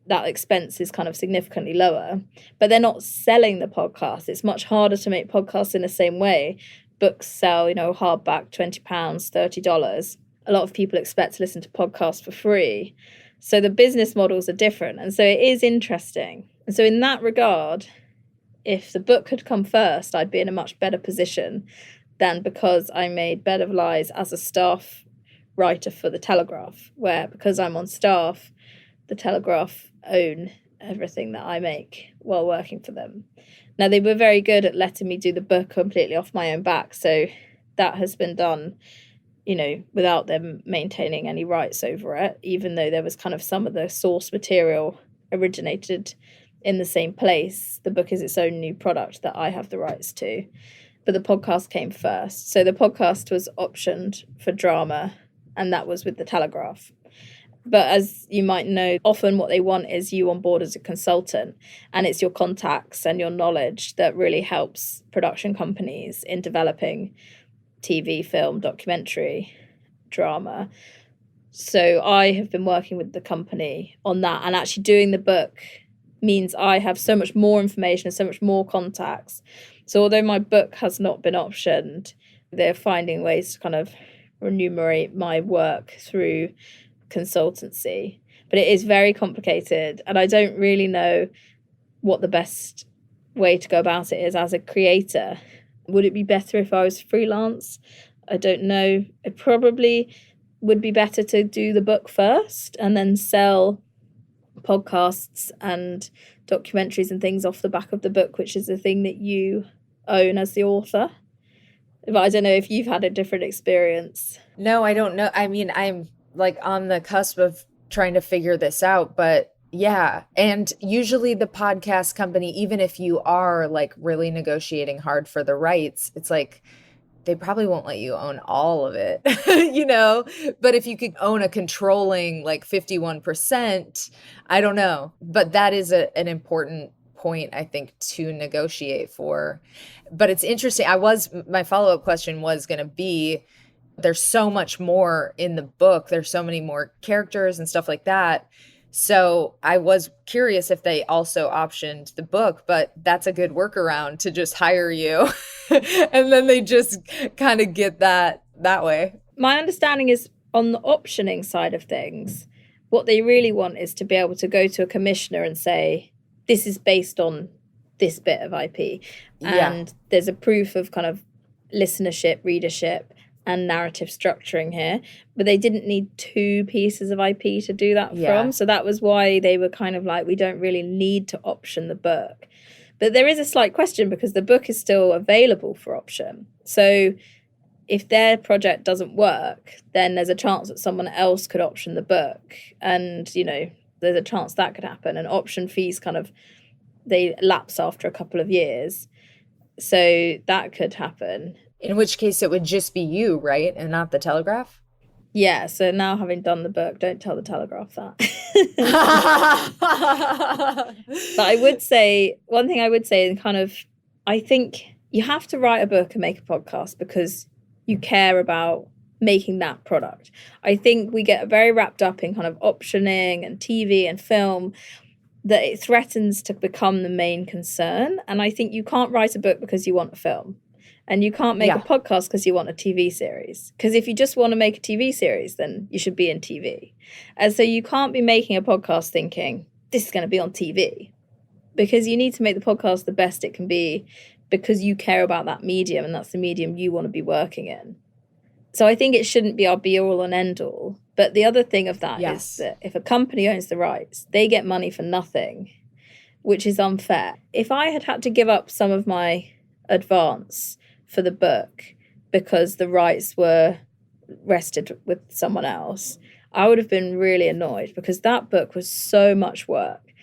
that expense is kind of significantly lower. But they're not selling the podcast. It's much harder to make podcasts in the same way. Books sell, you know, hardback, £20, $30. A lot of people expect to listen to podcasts for free. So the business models are different. And so it is interesting. And so in that regard, if the book had come first, I'd be in a much better position than because I made Bed of Lies as a staff writer for The Telegraph, where because I'm on staff, The Telegraph own everything that I make while working for them. Now, they were very good at letting me do the book completely off my own back. So that has been done, you know, without them maintaining any rights over it, even though there was kind of some of the source material originated in the same place. The book is its own new product that I have the rights to. But the podcast came first. So the podcast was optioned for drama, and that was with The Telegraph. But as you might know, often what they want is you on board as a consultant, and it's your contacts and your knowledge that really helps production companies in developing TV, film, documentary, drama. So I have been working with the company on that, and actually doing the book means I have so much more information and so much more contacts. So although my book has not been optioned, they're finding ways to kind of remunerate my work through consultancy. But it is very complicated, and I don't really know what the best way to go about it is as a creator. Would it be better if I was freelance? I don't know. It probably would be better to do the book first and then sell podcasts and documentaries and things off the back of the book, which is the thing that you own as the author. But I don't know if you've had a different experience. No, I don't know. I mean, I'm like on the cusp of trying to figure this out, but yeah. And usually the podcast company, even if you are like really negotiating hard for the rights, it's like they probably won't let you own all of it, you know? But if you could own a controlling like 51%, I don't know. But that is an important point, I think, to negotiate for. But it's interesting. My follow-up question was going to be, there's so much more in the book. There's so many more characters and stuff like that. So I was curious if they also optioned the book, but that's a good workaround to just hire you. And then they just kind of get that way. My understanding is on the optioning side of things, what they really want is to be able to go to a commissioner and say, this is based on this bit of IP. And there's a proof of kind of listenership, readership, and narrative structuring here, but they didn't need two pieces of IP to do that from. So that was why they were kind of like, we don't really need to option the book. But there is a slight question because the book is still available for option. So if their project doesn't work, then there's a chance that someone else could option the book. And, you know, there's a chance that could happen. And option fees kind of, they lapse after a couple of years. So that could happen. In which case it would just be you, right? And not the Telegraph? Yeah, so now having done the book, don't tell the Telegraph that. But I would say, one thing I would say, and kind of, I think you have to write a book and make a podcast because you care about making that product. I think we get very wrapped up in kind of optioning and TV and film that it threatens to become the main concern. And I think you can't write a book because you want a film. And you can't make a podcast because you want a TV series. Because if you just want to make a TV series, then you should be in TV. And so you can't be making a podcast thinking, this is going to be on TV. Because you need to make the podcast the best it can be because you care about that medium and that's the medium you want to be working in. So I think it shouldn't be our be-all and end-all. But the other thing of that is that if a company owns the rights, they get money for nothing, which is unfair. If I had to give up some of my advance for the book because the rights were rested with someone else, I would have been really annoyed because that book was so much work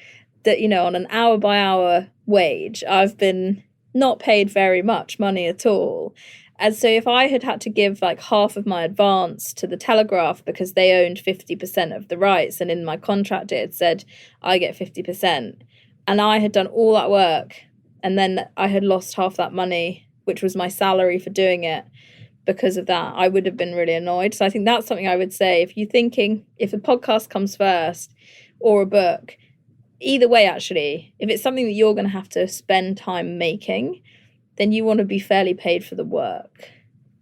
that, you know, on an hour by hour wage, I've been not paid very much money at all. And so if I had to give like half of my advance to the Telegraph because they owned 50% of the rights, and in my contract it had said I get 50%, and I had done all that work and then I had lost half that money, which was my salary for doing it, because of that, I would have been really annoyed. So I think that's something I would say. If you're thinking, if a podcast comes first or a book, either way, actually, if it's something that you're going to have to spend time making, then you want to be fairly paid for the work,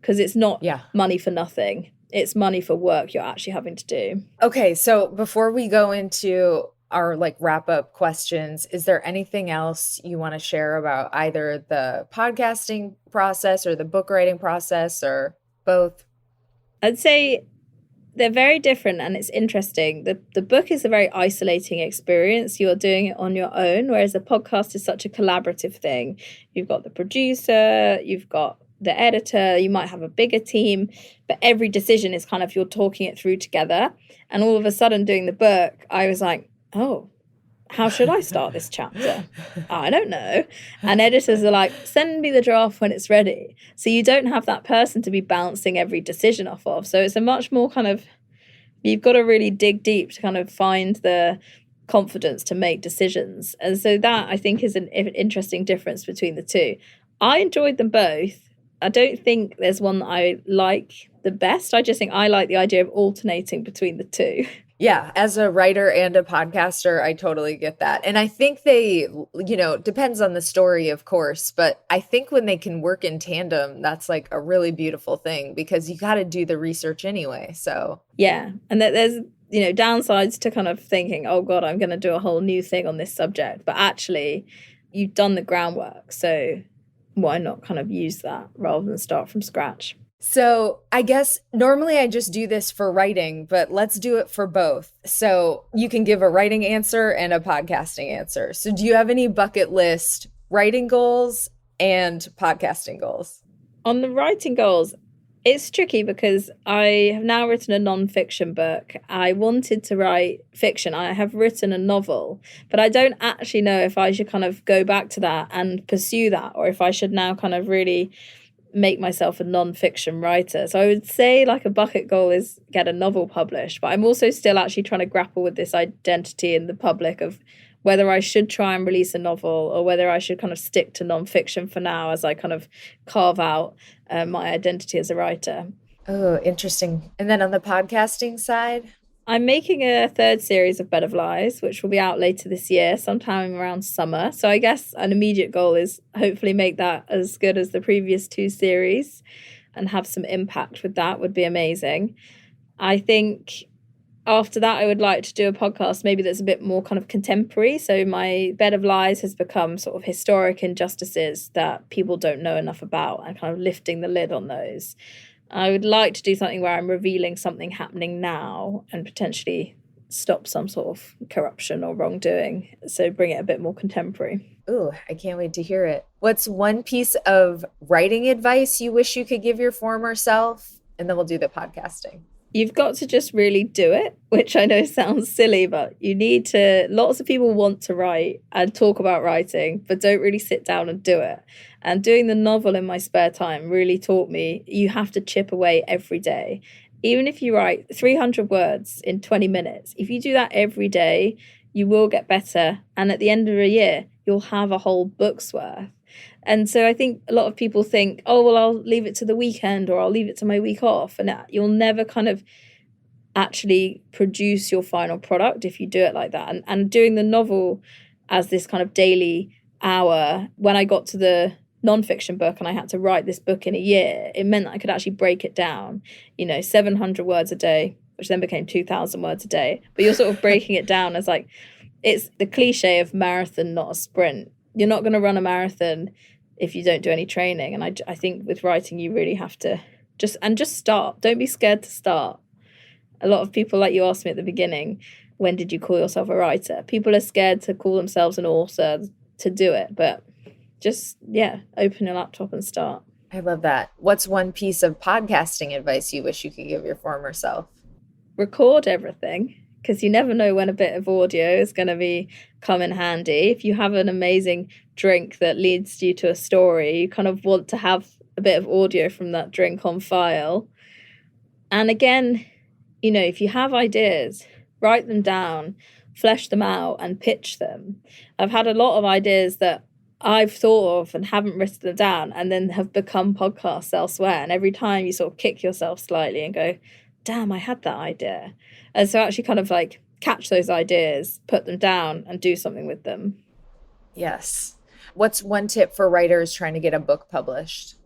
because it's not money for nothing. It's money for work you're actually having to do. Okay, so before we go into our like wrap up questions, is there anything else you want to share about either the podcasting process or the book writing process or both? I'd say they're very different and it's interesting. The book is a very isolating experience. You're doing it on your own, whereas a podcast is such a collaborative thing. You've got the producer, you've got the editor, you might have a bigger team, but every decision is kind of you're talking it through together. And all of a sudden doing the book, I was like, oh, how should I start this chapter? I don't know. And editors are like, send me the draft when it's ready. So you don't have that person to be bouncing every decision off of. So it's a much more kind of, you've got to really dig deep to kind of find the confidence to make decisions. And so that, I think, is an interesting difference between the two. I enjoyed them both. I don't think there's one that I like the best. I just think I like the idea of alternating between the two. Yeah, as a writer and a podcaster, I totally get that. And I think they, you know, depends on the story, of course, but I think when they can work in tandem, that's like a really beautiful thing because you got to do the research anyway. So, yeah. And there's, you know, downsides to kind of thinking, oh God, I'm going to do a whole new thing on this subject. But actually, you've done the groundwork. So why not kind of use that rather than start from scratch? So I guess normally I just do this for writing, but let's do it for both. So you can give a writing answer and a podcasting answer. So do you have any bucket list writing goals and podcasting goals? On the writing goals, it's tricky because I have now written a non-fiction book. I wanted to write fiction. I have written a novel, but I don't actually know if I should kind of go back to that and pursue that, or if I should now kind of really make myself a non-fiction writer. So I would say like a bucket goal is get a novel published, but I'm also still actually trying to grapple with this identity in the public of whether I should try and release a novel or whether I should kind of stick to non-fiction for now as I kind of carve out my identity as a writer. Oh, interesting. And then on the podcasting side? I'm making a third series of Bed of Lies, which will be out later this year, sometime around summer. So I guess an immediate goal is hopefully make that as good as the previous two series and have some impact with that would be amazing. I think after that, I would like to do a podcast maybe that's a bit more kind of contemporary. So my Bed of Lies has become sort of historic injustices that people don't know enough about and kind of lifting the lid on those. I would like to do something where I'm revealing something happening now and potentially stop some sort of corruption or wrongdoing. So bring it a bit more contemporary. Ooh, I can't wait to hear it. What's one piece of writing advice you wish you could give your former self? And then we'll do the podcasting. You've got to just really do it, which I know sounds silly, but you need to. Lots of people want to write and talk about writing, but don't really sit down and do it. And doing the novel in my spare time really taught me you have to chip away every day. Even if you write 300 words in 20 minutes, if you do that every day, you will get better. And at the end of a year, you'll have a whole book's worth. And so I think a lot of people think, oh, well, I'll leave it to the weekend or I'll leave it to my week off. And you'll never kind of actually produce your final product if you do it like that. And doing the novel as this kind of daily hour, when I got to the nonfiction book and I had to write this book in a year, it meant that I could actually break it down, 700 words a day, which then became 2,000 words a day. But you're sort of breaking it down as like, it's the cliche of marathon, not a sprint. You're not going to run a marathon if you don't do any training. And I think with writing, you really have to just start. Don't be scared to start. A lot of people, like you asked me at the beginning, when did you call yourself a writer? People are scared to call themselves an author to do it. But just, open your laptop and start. I love that. What's one piece of podcasting advice you wish you could give your former self? Record everything, because you never know when a bit of audio is going to come in handy. If you have an amazing drink that leads you to a story, you kind of want to have a bit of audio from that drink on file. And again, if you have ideas, write them down, flesh them out and pitch them. I've had a lot of ideas that I've thought of and haven't written them down and then have become podcasts elsewhere. And every time you sort of kick yourself slightly and go, damn, I had that idea. And so actually kind of like catch those ideas, put them down and do something with them. Yes. What's one tip for writers trying to get a book published?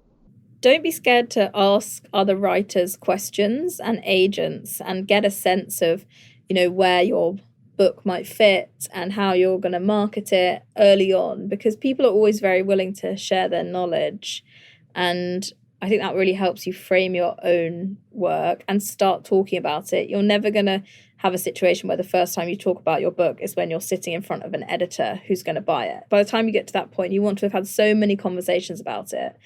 Don't be scared to ask other writers questions and agents and get a sense of, where your book might fit and how you're going to market it early on, because people are always very willing to share their knowledge. And I think that really helps you frame your own work and start talking about it. You're never going to have a situation where the first time you talk about your book is when you're sitting in front of an editor who's going to buy it. By the time you get to that point, you want to have had so many conversations about it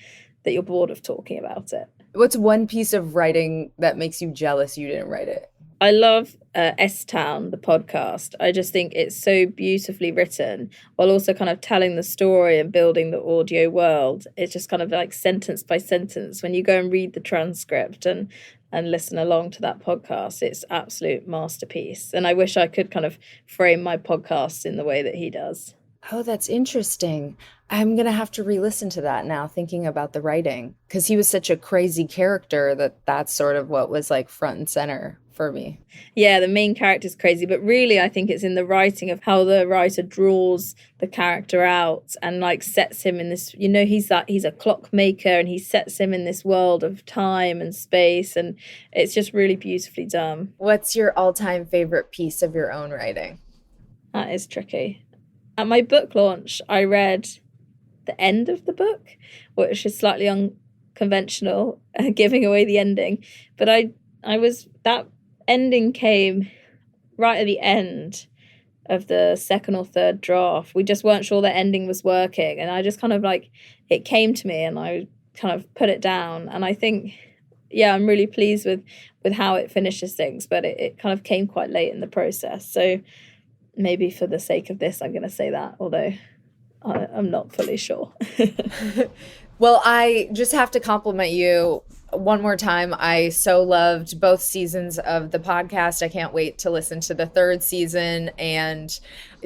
that you're bored of talking about it. What's one piece of writing that makes you jealous you didn't write it? I love S-Town, the podcast. I just think it's so beautifully written while also kind of telling the story and building the audio world. It's just kind of like sentence by sentence. When you go and read the transcript and listen along to that podcast, it's absolute masterpiece. And I wish I could kind of frame my podcast in the way that he does. Oh, that's interesting. I'm going to have to re-listen to that now, thinking about the writing, because he was such a crazy character that's sort of what was like front and center for me. Yeah, the main character is crazy, but really I think it's in the writing of how the writer draws the character out and like sets him in this, he's a clockmaker and he sets him in this world of time and space, and it's just really beautifully done. What's your all-time favorite piece of your own writing? That is tricky. At my book launch, I read the end of the book, which is slightly unconventional, giving away the ending. But that ending came right at the end of the second or third draft. We just weren't sure the ending was working. And I just kind of like, it came to me and I kind of put it down. And I think, I'm really pleased with how it finishes things, but it kind of came quite late in the process. So maybe for the sake of this, I'm going to say that, although I'm not fully sure. Well, I just have to compliment you one more time. I so loved both seasons of the podcast. I can't wait to listen to the third season. And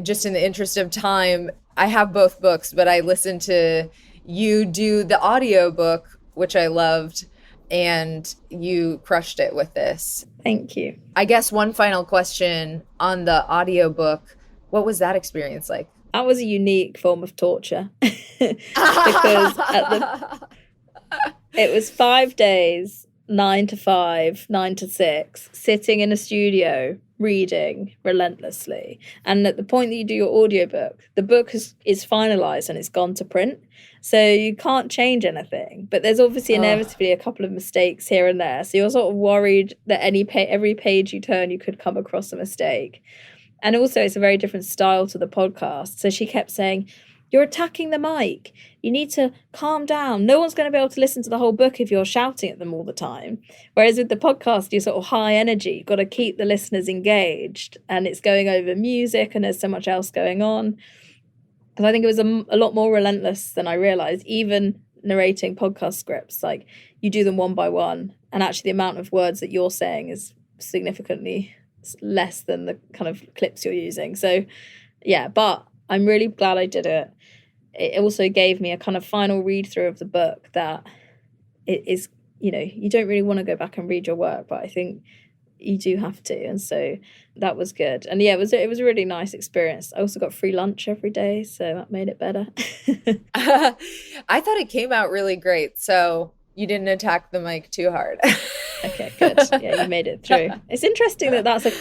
just in the interest of time, I have both books, but I listened to you do the audiobook, which I loved, and you crushed it with this. Thank you. I guess one final question on the audiobook. What was that experience like? That was a unique form of torture because it was 5 days 9 to 5, 9 to 6, sitting in a studio, reading relentlessly. And at the point that you do your audiobook, the book is finalized and it's gone to print. So you can't change anything. But there's obviously inevitably a couple of mistakes here and there. So you're sort of worried that every page you turn, you could come across a mistake. And also, it's a very different style to the podcast. So she kept saying, you're attacking the mic. You need to calm down. No one's going to be able to listen to the whole book if you're shouting at them all the time. Whereas with the podcast, you're sort of high energy. You've got to keep the listeners engaged. And it's going over music and there's so much else going on. Because I think it was a lot more relentless than I realized. Even narrating podcast scripts, like you do them one by one. And actually the amount of words that you're saying is significantly less than the kind of clips you're using. So yeah, but I'm really glad I did it. It also gave me a kind of final read through of the book that it is, you know, you don't really want to go back and read your work, but I think you do have to. And so that was good. And yeah, it was a really nice experience. I also got free lunch every day, so that made it better. I thought it came out really great. So you didn't attack the mic too hard. Okay, good. Yeah, you made it through. It's interesting that that's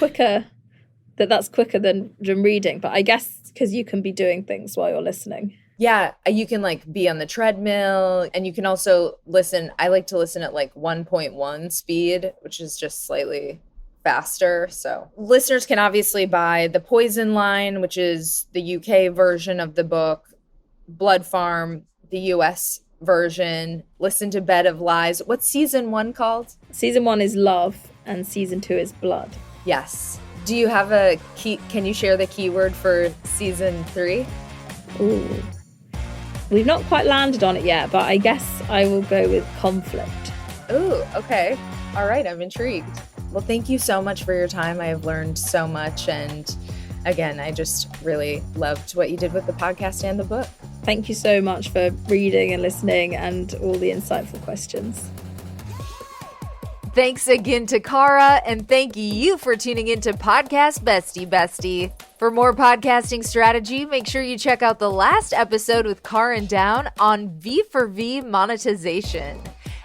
quicker than reading, but I guess because you can be doing things while you're listening. Yeah, you can like be on the treadmill, and you can also listen. I like to listen at like 1.1 speed, which is just slightly faster. So listeners can obviously buy The Poison Line, which is the UK version of the book, Blood Farm, the US version, listen to Bed of Lies. What's season 1 called? Season 1 is Love and season 2 is Blood. Yes. Do you have a key? Can you share the keyword for season 3? Ooh. We've not quite landed on it yet, but I guess I will go with conflict. Ooh, okay. All right, I'm intrigued. Well, thank you so much for your time. I have learned so much. And again, I just really loved what you did with the podcast and the book. Thank you so much for reading and listening and all the insightful questions. Thanks again to Cara, and thank you for tuning into Podcast Bestie. For more podcasting strategy, make sure you check out the last episode with Karen Down on V for V monetization.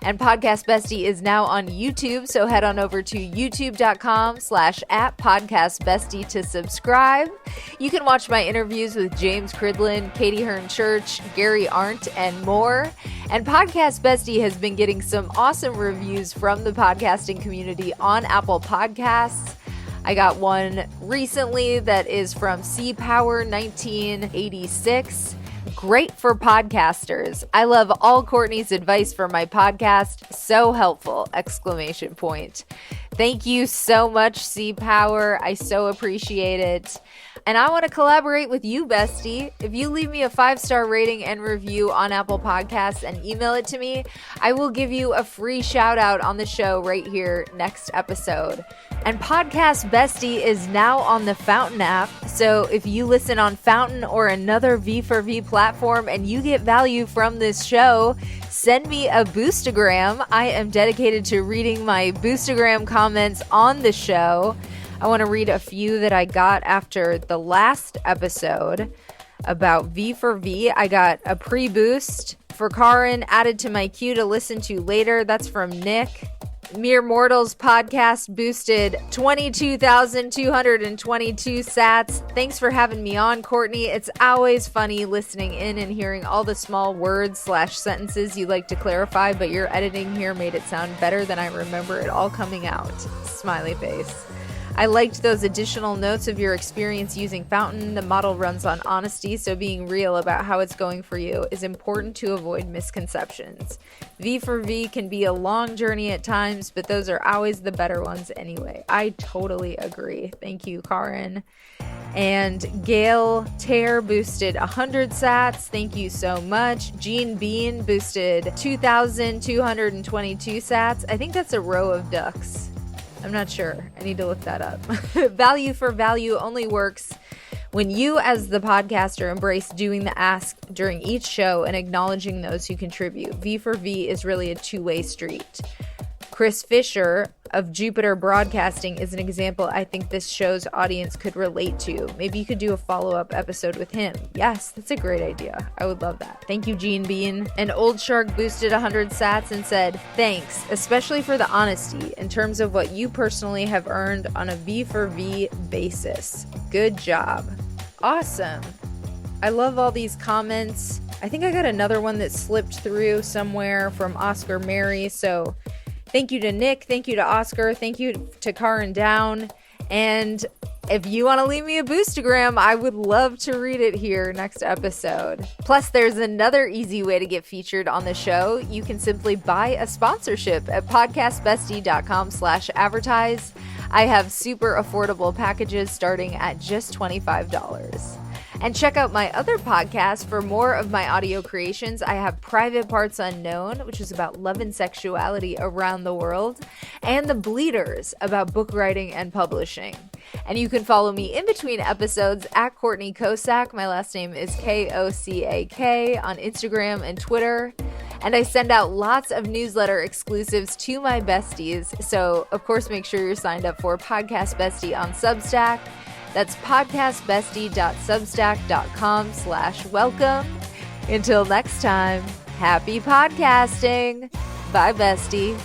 And Podcast Bestie is now on YouTube, so head on over to youtube.com/@podcastbestie to subscribe. You can watch my interviews with James Cridlin, Katie Hearn-Church, Gary Arndt, and more. And Podcast Bestie has been getting some awesome reviews from the podcasting community on Apple Podcasts. I got one recently that is from C Power 1986. Great for podcasters. I love all Courtney's advice for my podcast. So helpful! ! Thank you so much, C Power. I so appreciate it. And I want to collaborate with you, bestie. If you leave me a 5-star rating and review on Apple Podcasts and email it to me, I will give you a free shout out on the show right here next episode. And Podcast Bestie is now on the Fountain app. So if you listen on Fountain or another V4V platform and you get value from this show, send me a Boostagram. I am dedicated to reading my Boostagram comments on the show. I want to read a few that I got after the last episode about V for V. I got a pre-boost for Karen added to my queue to listen to later. That's from Nick. Mere Mortals podcast boosted 22,222 sats. Thanks for having me on, Courtney. It's always funny listening in and hearing all the small words/sentences you like to clarify, but your editing here made it sound better than I remember it all coming out. Smiley face. I liked those additional notes of your experience using Fountain. The model runs on honesty, so being real about how it's going for you is important to avoid misconceptions. V for V can be a long journey at times, but those are always the better ones anyway. I totally agree. Thank you, Karen. And Gail Tear boosted 100 sats. Thank you so much. Jean Bean boosted 2,222 sats. I think that's a row of ducks. I'm not sure. I need to look that up. Value for value only works when you, as the podcaster, embrace doing the ask during each show and acknowledging those who contribute. V for V is really a two-way street. Chris Fisher of Jupiter Broadcasting is an example I think this show's audience could relate to. Maybe you could do a follow-up episode with him. Yes, that's a great idea. I would love that. Thank you, Gene Bean. And Old Shark boosted 100 sats and said, thanks, especially for the honesty in terms of what you personally have earned on a V for V basis. Good job. Awesome. I love all these comments. I think I got another one that slipped through somewhere from Oscar Mary. So thank you to Nick. Thank you to Oscar. Thank you to Karen Down. And if you want to leave me a Boostagram, I would love to read it here next episode. Plus, there's another easy way to get featured on the show. You can simply buy a sponsorship at podcastbestie.com/advertise. I have super affordable packages starting at just $25. And check out my other podcast for more of my audio creations. I have Private Parts Unknown, which is about love and sexuality around the world, and The Bleeders, about book writing and publishing. And you can follow me in between episodes at Courtney Kosak. My last name is Kosak on Instagram and Twitter. And I send out lots of newsletter exclusives to my besties. So, of course, make sure you're signed up for Podcast Bestie on Substack. That's podcastbestie.substack.com/welcome. Until next time, happy podcasting. Bye, bestie.